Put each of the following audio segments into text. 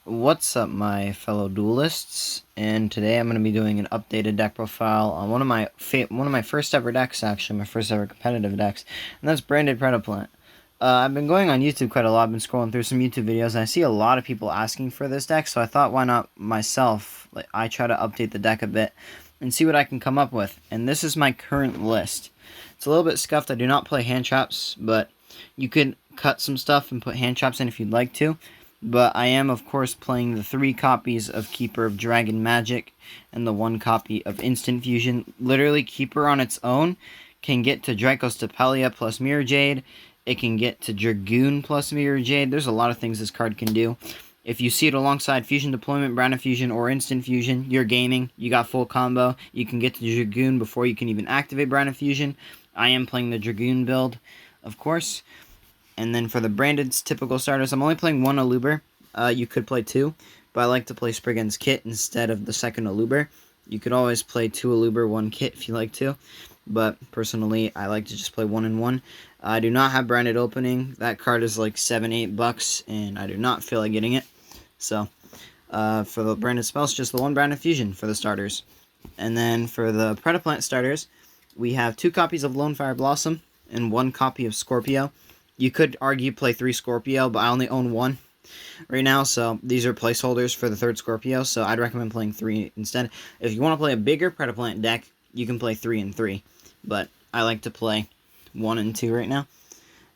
What's up, my fellow duelists? And today I'm going to be doing an updated deck profile on one of my first ever decks, actually, my first ever competitive decks, and that's branded predaplant. I've been going on YouTube quite a lot. I've been scrolling through some YouTube videos, and I see a lot of people asking for this deck, so I thought, why not myself? I try to update the deck a bit and see what I can come up with. And this is my current list. It's a little bit scuffed. I do not play hand traps, but you could cut some stuff and put hand traps in if you'd like to. But I am, of course, playing the 3 copies of Keeper of Dragon Magic and the 1 copy of Instant Fusion. Literally, Keeper on its own can get to Dracostapelia plus Mirror Jade. It can get to Dragoon plus Mirror Jade. There's a lot of things this card can do. If you see it alongside Fusion Deployment, Brand Fusion, or Instant Fusion, you're gaming. You got full combo. You can get to Dragoon before you can even activate Brand Fusion. I am playing the Dragoon build, of course. And then for the branded typical starters, I'm only playing 1 Aluber. You could play 2, but I like to play Spriggan's Kit instead of the second Aluber. You could always play 2 Aluber, 1 Kit if you like to, but personally, I like to just play 1 and 1. I do not have branded opening. That card is like $7-8, and I do not feel like getting it. So, for the branded spells, just the 1 branded fusion for the starters. And then for the Predaplant starters, we have 2 copies of Lone Fire Blossom and 1 copy of Scorpio. You could argue play 3 Scorpio, but I only own 1 right now, so these are placeholders for the 3rd Scorpio, so I'd recommend playing 3 instead. If you want to play a bigger Predaplant deck, you can play 3 and 3, but I like to play 1 and 2 right now.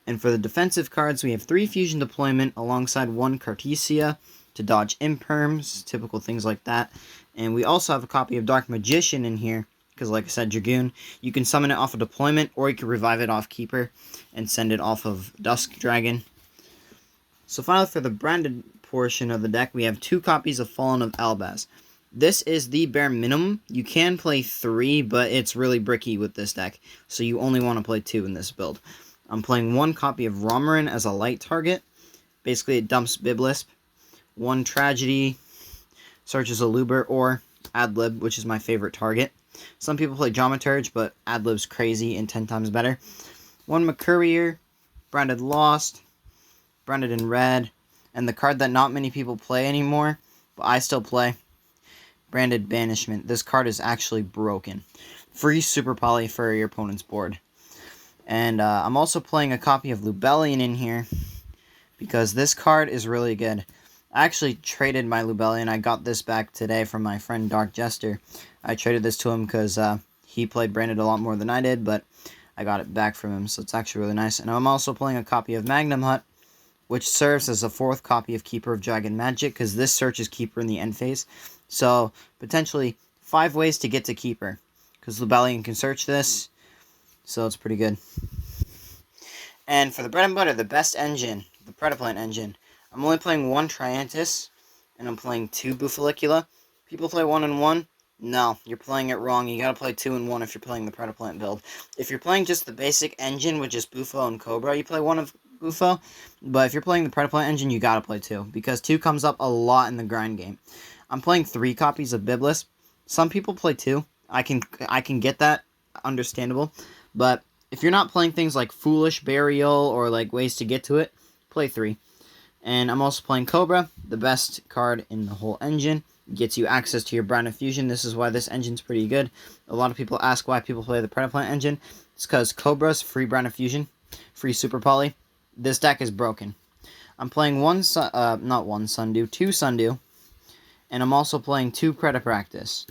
And for the defensive cards, we have 3 Fusion Deployment alongside 1 Cartesia to dodge Imperms, typical things like that. And we also have a copy of Dark Magician in here, because like I said, Dragoon, you can summon it off of Deployment, or you can revive it off Keeper and send it off of Dusk Dragon. So finally, for the branded portion of the deck, we have 2 copies of Fallen of Albaz. This is the bare minimum. You can play 3, but it's really bricky with this deck, so you only want to play 2 in this build. I'm playing 1 copy of Romarin as a light target. Basically, it dumps Biblisp. 1 Tragedy, searches Aluber, or Adlib, which is my favorite target. Some people play Dramaturge, but Adlib's crazy and 10 times better. 1 Mercurier, branded Lost, branded in red, and the card that not many people play anymore, but I still play, branded Banishment. This card is actually broken. Free Super Poly for your opponent's board. And I'm also playing a copy of Lubellion in here, because this card is really good. I actually traded my Lubellion. I got this back today from my friend Dark Jester. I traded this to him because he played branded a lot more than I did, but I got it back from him, so it's actually really nice. And I'm also playing a copy of Magnum Hut, which serves as a 4th copy of Keeper of Dragon Magic, because this searches Keeper in the end phase. So, potentially 5 ways to get to Keeper, because Lubellion can search this, so it's pretty good. And for the bread and butter, the best engine, the Predaplant engine, I'm only playing 1 Triantis, and I'm playing 2 Bufalicula. People play 1 and 1. No, you're playing it wrong. You gotta play 2 and 1 if you're playing the Predaplant build. If you're playing just the basic engine with just Bufo and Cobra, you play 1 of Bufo. But if you're playing the Predaplant engine, you gotta play 2, because 2 comes up a lot in the grind game. I'm playing 3 copies of Biblis. Some people play 2. I can get that, understandable. But if you're not playing things like Foolish Burial or like ways to get to it, play 3. And I'm also playing Cobra, the best card in the whole engine. Gets you access to your Brand of Fusion. This is why this engine's pretty good. A lot of people ask why people play the Predaplant engine. It's because Cobra's free Brand of Fusion, free Super Poly. This deck is broken. I'm playing 2 Sundew, and I'm also playing 2 Predapractice.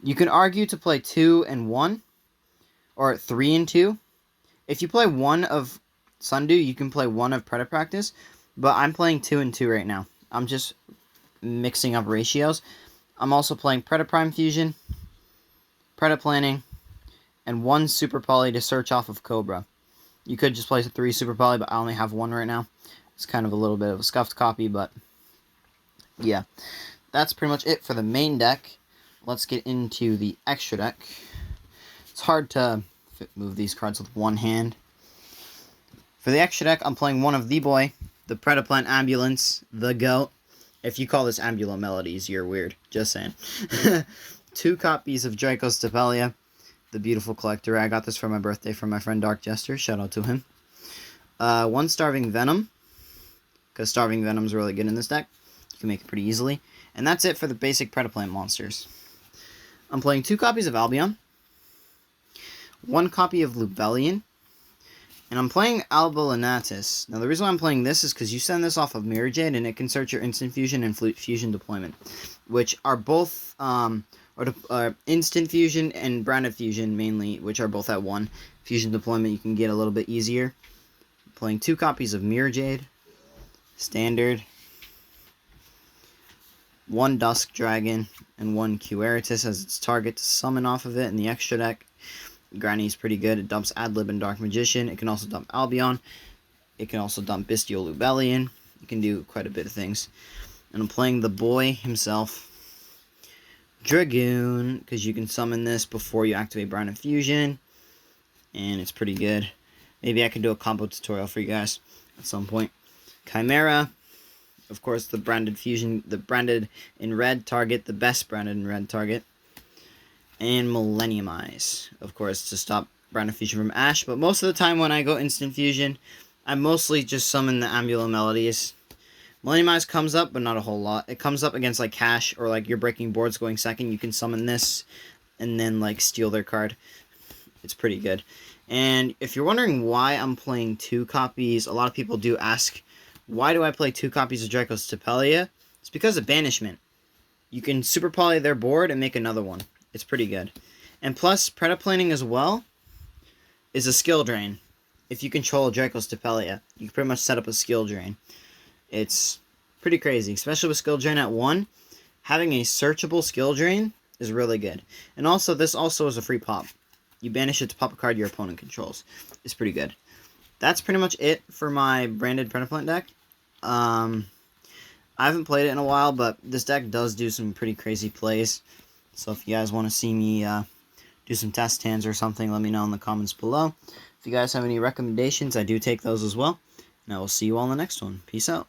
You can argue to play 2 and 1, or 3 and 2. If you play 1 of Sundew, you can play 1 of Predapractice, but I'm playing 2 and 2 right now. I'm just mixing up ratios. I'm also playing Predaprime Fusion, Predaplanting, and 1 Super Poly to search off of Cobra. You could just play 3 Super Poly, but I only have 1 right now. It's kind of a little bit of a scuffed copy, but yeah. That's pretty much it for the main deck. Let's get into the extra deck. It's hard to move these cards with one hand. For the extra deck, I'm playing 1 of the boy, the Predaplant Ambulance, the GOAT. If you call this Ambulant Melodies, you're weird. Just saying. 2 copies of Dracostapelia, the beautiful collector. I got this for my birthday from my friend Dark Jester. Shout out to him. 1 Starving Venom, because Starving Venom's really good in this deck. You can make it pretty easily. And that's it for the basic predaplant monsters. I'm playing 2 copies of Albion, 1 copy of Lubellion, and I'm playing Albolinatus. Now, the reason why I'm playing this is because you send this off of Mirror Jade, and it can search your Instant Fusion and Fusion deployment, which are both, Instant Fusion and Branded Fusion, mainly, which are both at 1. Fusion deployment you can get a little bit easier. I'm playing 2 copies of Mirror Jade, Standard, 1 Dusk Dragon, and 1 Queritus as its target to summon off of it in the extra deck. Granny's pretty good. It dumps Adlib and Dark Magician. It can also dump Albion. It can also dump Bestial Lubellion. It can do quite a bit of things. And I'm playing the boy himself, Dragoon, because you can summon this before you activate Branded Fusion. And it's pretty good. Maybe I can do a combo tutorial for you guys at some point. Chimera. Of course, the Branded Fusion, the Branded in Red target, the best Branded in Red target. And Millenniumize, of course, to stop Branded Fusion from Ash. But most of the time when I go Instant Fusion, I mostly just summon the Amulet Melodies. Millenniumize comes up, but not a whole lot. It comes up against, like, Cash, or, like, you're breaking boards going second. You can summon this, and then, like, steal their card. It's pretty good. And if you're wondering why I'm playing 2 copies, a lot of people do ask, why do I play 2 copies of Draco's Tapelia? It's because of Banishment. You can Super Poly their board and make another one. It's pretty good. And plus, predaplanting as well is a skill drain. If you control Draco's Tapelia, you can pretty much set up a skill drain. It's pretty crazy, especially with skill drain at 1. Having a searchable skill drain is really good. And also, this also is a free pop. You banish it to pop a card your opponent controls. It's pretty good. That's pretty much it for my branded predaplant deck. I haven't played it in a while, but this deck does do some pretty crazy plays. So if you guys want to see me do some test hands or something, let me know in the comments below. If you guys have any recommendations, I do take those as well. And I will see you all in the next one. Peace out.